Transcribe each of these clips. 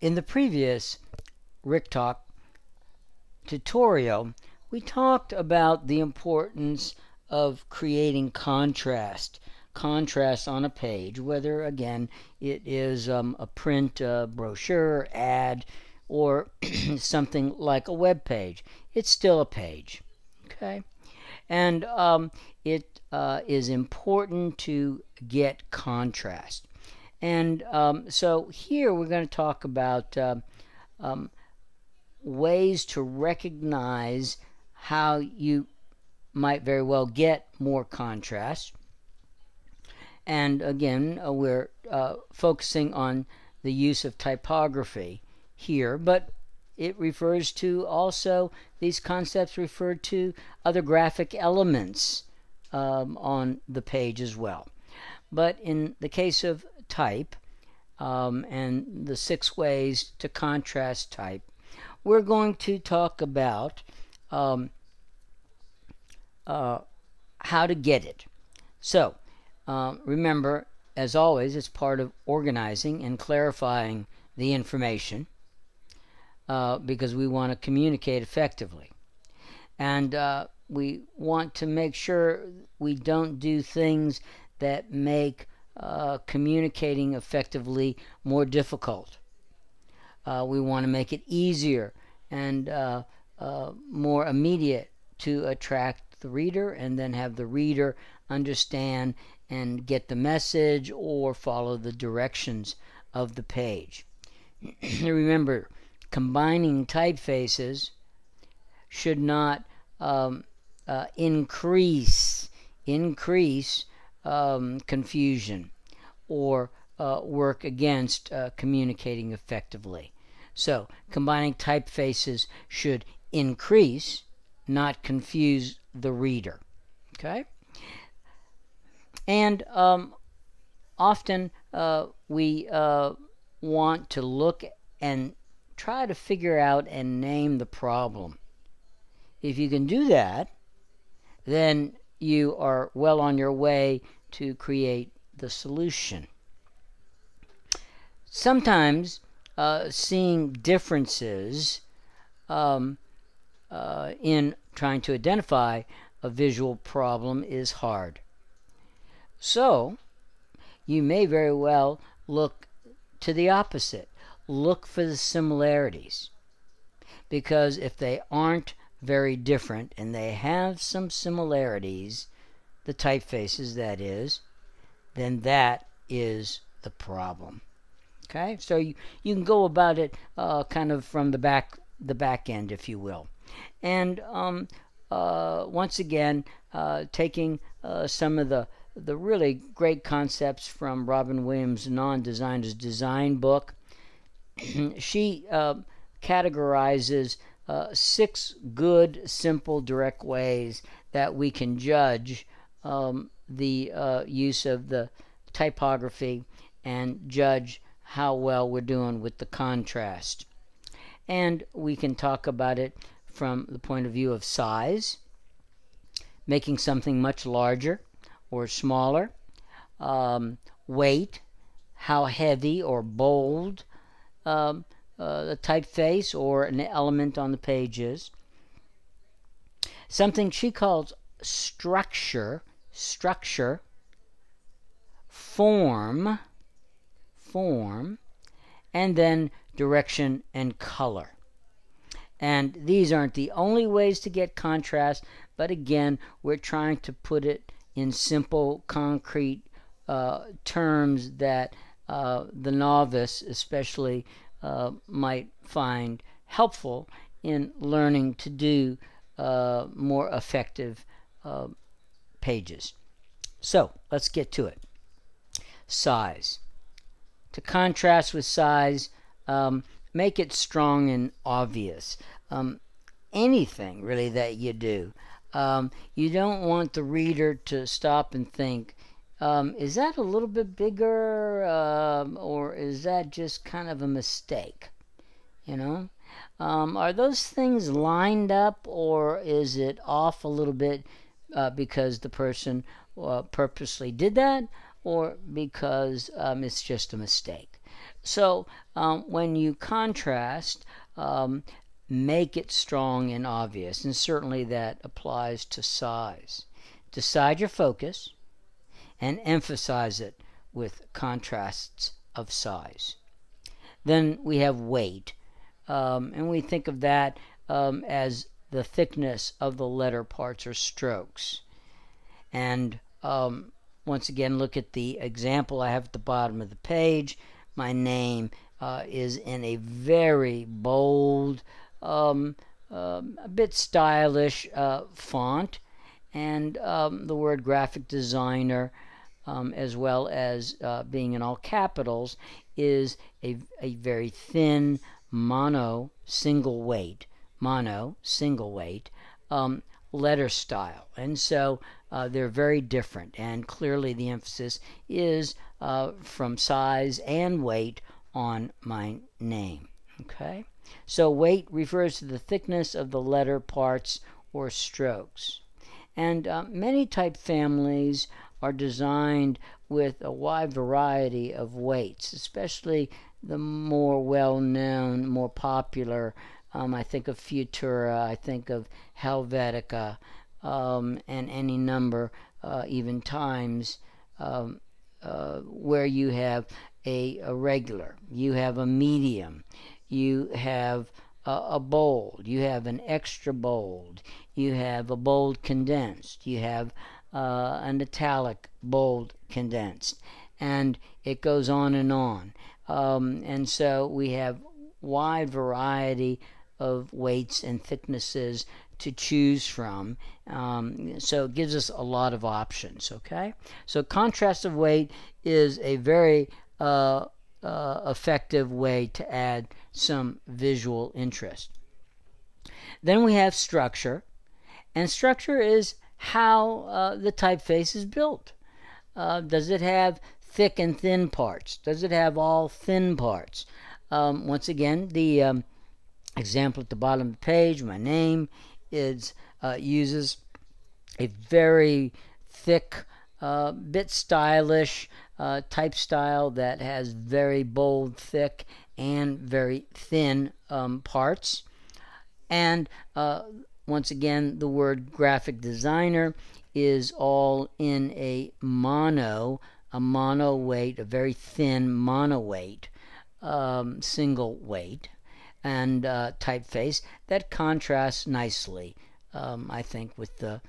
In the previous ricktalk tutorial, we talked about the importance of creating contrast on a page, whether again it is a print brochure, ad, or something like a web page. It's still a page, okay? And it is important to get contrast. And so here we're going to talk about ways to recognize how you might very well get more contrast. And again, we're focusing on the use of typography here, but it refers to also, these concepts refer to other graphic elements on the page as well. But in the case of type and the 6 ways to contrast type, we're going to talk about how to get it. So remember, as always, it's part of organizing and clarifying the information because we want to communicate effectively. And we want to make sure we don't do things that make communicating effectively more difficult. We want to make it easier and more immediate to attract the reader, and then have the reader understand and get the message or follow the directions of the page. Remember, combining typefaces should not increase confusion or work against communicating effectively. So combining typefaces should increase, not confuse the reader. Okay? And often we want to look and try to figure out and name the problem. If you can do that, then you are well on your way to create the solution. Sometimes seeing differences in trying to identify a visual problem is hard. So you may very well look to the opposite. Look for the similarities. Because if they aren't very different and they have some similarities, the typefaces that is, then that is the problem. Okay, so you can go about it kind of from the back end, if you will. And once again, taking some of the really great concepts from Robin Williams' Non-Designer's Design book, she categorizes 6 good, simple, direct ways that we can judge the use of the typography and judge how well we're doing with the contrast. And we can talk about it from the point of view of size, making something much larger or smaller, weight, how heavy or bold the typeface or an element on the page is. Something she calls structure, form, and then direction and color. And these aren't the only ways to get contrast, but again, we're trying to put it in simple, concrete terms that the novice especially might find helpful in learning to do more effective pages. So let's get to it. Size. To contrast with size, make it strong and obvious. Anything really that you do. You don't want the reader to stop and think, is that a little bit bigger or is that just kind of a mistake? You know? Are those things lined up, or is it off a little bit because the person purposely did that, or because it's just a mistake? So when you contrast, make it strong and obvious, and certainly that applies to size. Decide your focus and emphasize it with contrasts of size. Then we have weight, and we think of that as the thickness of the letter parts or strokes. And once again, look at the example I have at the bottom of the page. My name is in a very bold, a bit stylish font, and the word graphic designer, as well as being in all capitals, is a very thin mono single weight letter style. And so they're very different, and clearly the emphasis is from size and weight on my name. Okay, so weight refers to the thickness of the letter parts or strokes. And many type families are designed with a wide variety of weights, especially the more well-known, more popular. I think of Futura, I think of Helvetica, and any number, even times, where you have a regular, you have a medium, you have a bold, you have an extra bold, you have a bold condensed, you have an italic bold condensed, and it goes on and on. And so we have wide variety of weights and thicknesses to choose from. So it gives us a lot of options. Okay, so contrast of weight is a very effective way to add some visual interest. Then we have structure, and structure is how the typeface is built. Does it have thick and thin parts? Does it have all thin parts? Once again, the example at the bottom of the page, my name, is uses a very thick, bit stylish type style that has very bold, thick, and very thin parts. And once again, the word graphic designer is all in a mono weight, a very thin mono weight, single weight, and typeface that contrasts nicely, I think, with the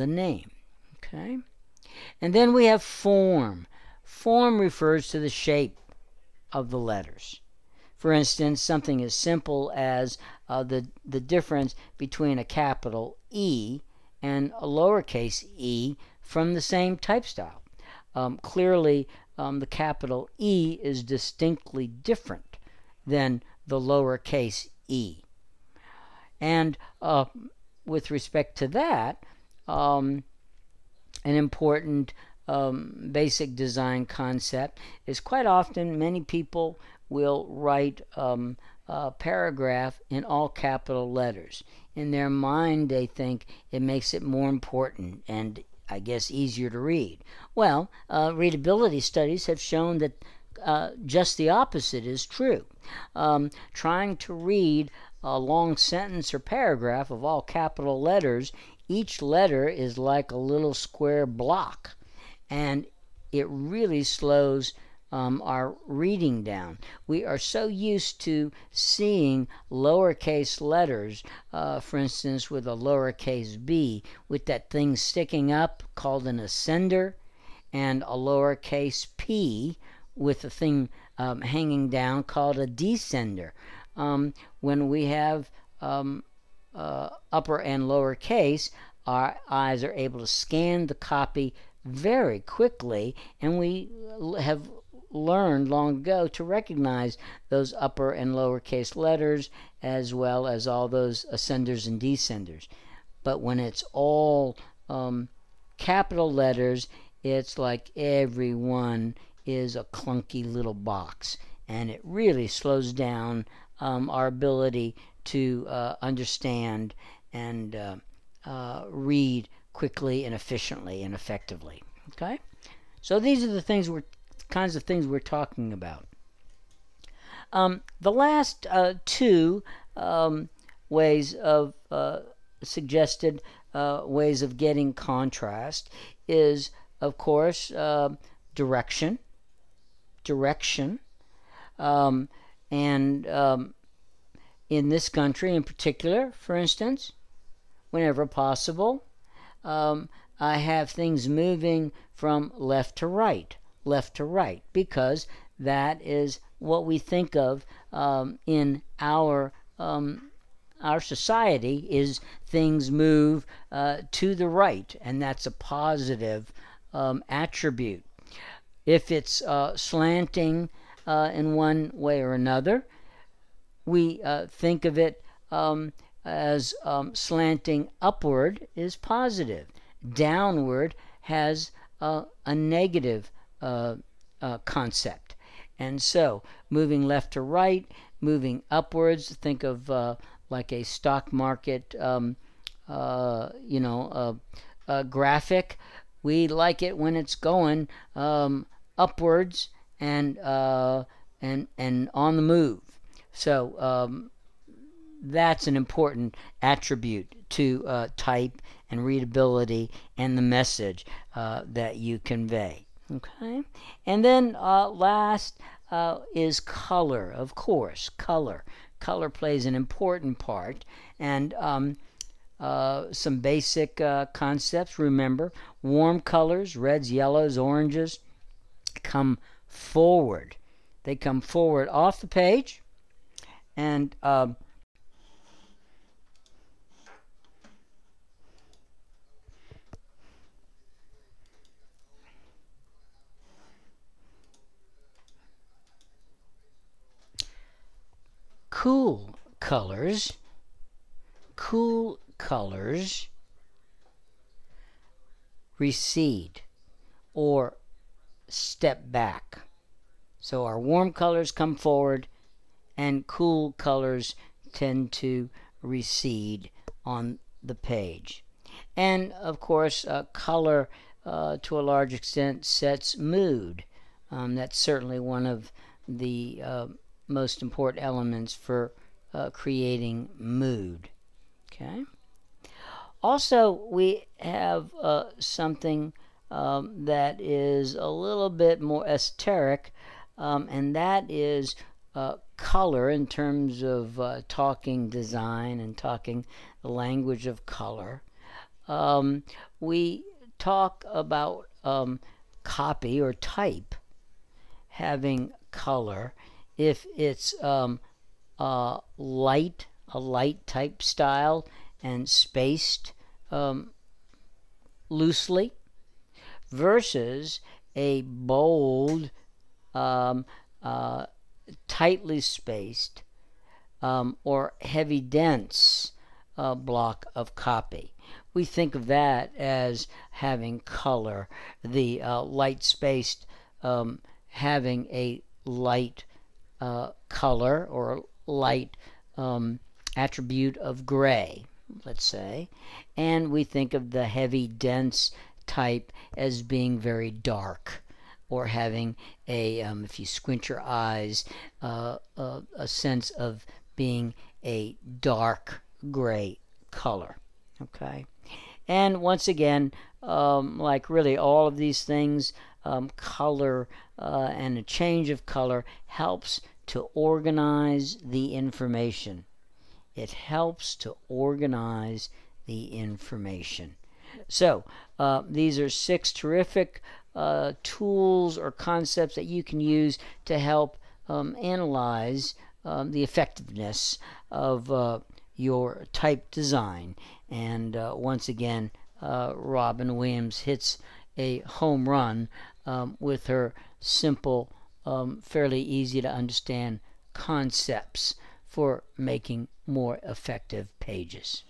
name. Okay, and then we have form. Form refers to the shape of the letters. For instance, something as simple as the difference between a capital E and a lowercase e from the same type style. Clearly, the capital E is distinctly different than the lowercase e. And with respect to that, an important basic design concept is quite often many people will write a paragraph in all capital letters. In their mind, they think it makes it more important and, I guess, easier to read. Well, readability studies have shown that just the opposite is true. Trying to read a long sentence or paragraph of all capital letters, each letter is like a little square block, and it really slows our reading down. We are so used to seeing lowercase letters, for instance, with a lowercase b, with that thing sticking up called an ascender, and a lowercase p with a thing hanging down called a descender. When we have upper and lower case, our eyes are able to scan the copy very quickly, and we have learned long ago to recognize those upper and lowercase letters as well as all those ascenders and descenders. But when it's all capital letters, it's like every one is a clunky little box, and it really slows down our ability to understand and read quickly and efficiently and effectively. Okay, so these are the kinds of things we're talking about. The last two ways of suggested ways of getting contrast is, of course, direction. And in this country in particular, for instance, whenever possible, I have things moving from left to right, because that is what we think of in our society, is things move to the right, and that's a positive attribute. If it's slanting in one way or another, we think of it as slanting upward is positive. Downward has a negative concept. And so moving left to right, moving upwards, think of like a stock market graphic. We like it when it's going upwards and on the move. So that's an important attribute to type and readability and the message that you convey. Okay, and then last is color. Of course, color plays an important part, and some basic concepts. Remember, warm colors, reds, yellows, oranges, come forward. They come forward off the page, and cool colors recede or step back. So our warm colors come forward, and cool colors tend to recede on the page. And of course, color to a large extent sets mood. That's certainly one of the most important elements for creating mood. Okay. Also, we have something that is a little bit more esoteric, and that is color in terms of talking design and talking the language of color. We talk about copy or type having color if it's a light type style and spaced loosely, versus a bold, tightly spaced, or heavy dense block of copy. We think of that as having color. The light spaced having a light color or light attribute of gray, let's say, and we think of the heavy dense type as being very dark, or having a if you squint your eyes, a sense of being a dark gray color. Okay, and once again, like really all of these things, color and a change of color helps to organize the information. It helps to organize the information. So these are 6 terrific tools or concepts that you can use to help analyze the effectiveness of your type design. And once again, Robin Williams hits a home run with her simple, fairly easy to understand concepts for making more effective pages.